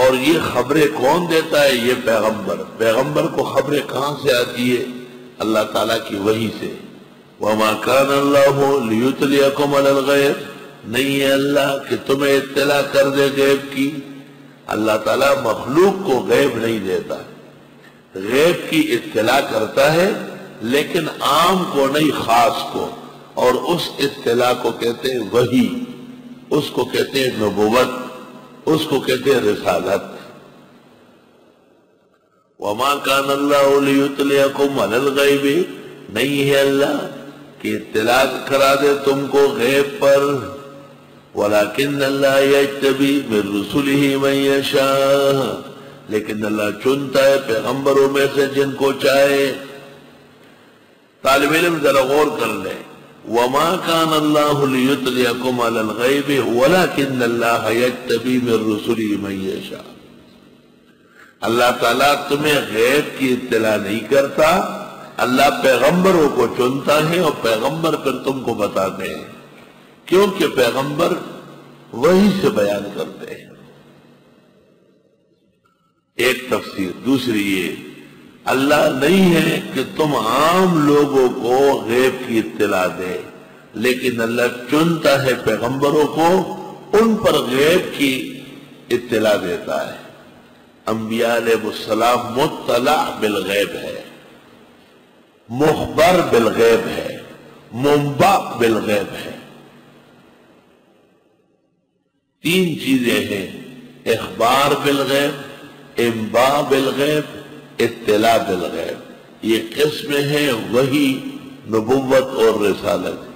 اور یہ خبریں کون دیتا ہے؟ یہ پیغمبر. پیغمبر کو خبریں کہاں سے آتی ہے؟ اللہ تعالیٰ کی وحی سے. وَمَا كَانَ اللَّهُ لِيُطْلِعَكُمْ عَلَى الْغَيْبِ، نہیں ہے اللہ کہ تمہیں اطلاع کر دے غیب کی. اللہ تعالیٰ مخلوق کو غیب نہیں دیتا، غیب کی اطلاع کرتا ہے لیکن عام کو نہیں، خاص کو. اور اس اطلاع کو کہتے ہیں وحی، اس کو کہتے ہیں نبوت، اس کو کہتے ہیں رسالت. وَمَا كَانَ اللَّهُ لِيُطْلِعَكُمْ عَلَى الْغَيْبِ، نہیں ہے اللہ کہ اطلاع کرا دے تم کو غیب پر. وَلَكِنَّ اللَّهَ يَجْتَبِي مِن رُّسُلِهِ مَن يَشَاءُ، لیکن اللہ چنتا ہے پیغمبروں میں سے جن کو چاہے. طالب علم ذرا غور کر لیں. وَمَا كَانَ اللَّهُ لِيُطْلِعَكُمْ عَلَى الْغَيْبِ وَلَكِنَّ اللَّهَ يَجْتَبِي مِن رُّسُلِهِ مَن يَشَاءُ. اللہ تعالیٰ تمہیں غیب کی اطلاع نہیں کرتا، اللہ پیغمبروں کو چنتا ہے اور پیغمبر پھر تم کو بتاتے ہیں، کیونکہ پیغمبر وہی سے بیان کرتے ہیں. ایک تفسیر. دوسری یہ، اللہ نہیں ہے کہ تم عام لوگوں کو غیب کی اطلاع دے، لیکن اللہ چنتا ہے پیغمبروں کو، ان پر غیب کی اطلاع دیتا ہے. انبیاء علیہ السلام مطلع بالغیب ہے، مخبر بالغیب ہے، منبع بالغیب ہے. تین چیزیں ہیں: اخبار بالغیب، انباء بالغیب، اطلاع بالغیب. یہ قسمیں ہیں وحی، نبوت اور رسالت.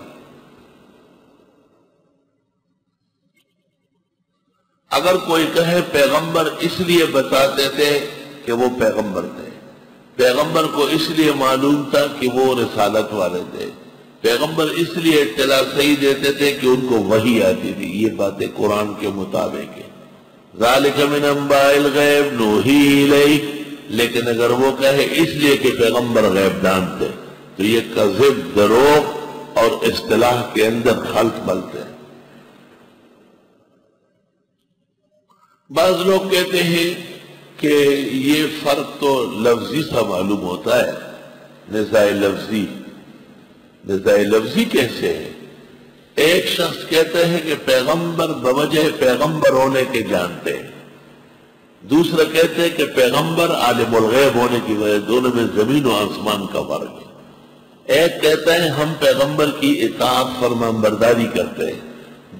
اگر کوئی کہے پیغمبر اس لیے بتاتے تھے کہ وہ پیغمبر تھے، پیغمبر کو اس لیے معلوم تھا کہ وہ رسالت والے تھے، پیغمبر اس لیے اطلاع صحیح دیتے تھے کہ ان کو وحی آتی تھی، یہ باتیں قرآن کے مطابق ہیں. ذالک من انباء الغیب نوحی الیک. لیکن اگر وہ کہے اس لیے کہ پیغمبر غیب دان تھے تو یہ کذب، دروغ اور اصطلاح کے اندر خلط ملتے ہیں. بعض لوگ کہتے ہیں کہ یہ فرق تو لفظی سا معلوم ہوتا ہے، نزاع لفظی. نزاع لفظی کیسے ہے؟ ایک شخص کہتے ہیں کہ پیغمبر بوجہ پیغمبر ہونے کے جانتے ہیں، دوسرا کہتے ہیں کہ پیغمبر عالم الغیب ہونے کی وجہ. دونوں میں زمین و آسمان کا فرق ہے. ایک کہتا ہے ہم پیغمبر کی اطاعت فرمان برداری کرتے ہیں،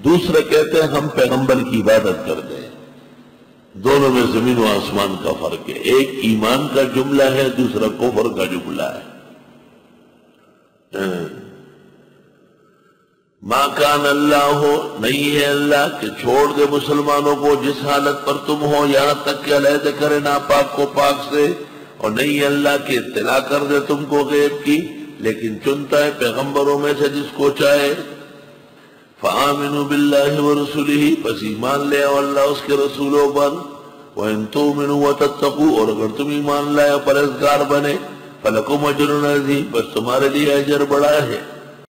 دوسرا کہتے ہیں ہم پیغمبر کی عبادت کرتے ہیں. دونوں میں زمین و آسمان کا فرق ہے. ایک ایمان کا جملہ ہے، دوسرا کفر کا جملہ ہے. ما کان اللہ، نہیں ہے اللہ کہ چھوڑ دے مسلمانوں کو جس حالت پر تم ہو، یہاں تک کہ علیحدہ کرے ناپاک کو پاک سے. اور نہیں ہے اللہ کہ اطلاع کر دے تم کو غیب کی، لیکن چنتا ہے پیغمبروں میں سے جس کو چاہے. فآمنوا باللہ ورسولہ، پس ایمان لے اور اللہ اس کے رسولوں پر. وَإِن تُؤْمِنُوا وَتَتَّقُوا، اور اگر تم ایمان لائے اور پرہیزگار بنے، فَلَكُمْ أَجْرٌ عَظِيمٌ، پس تمہارے لیے اجر بڑا ہے.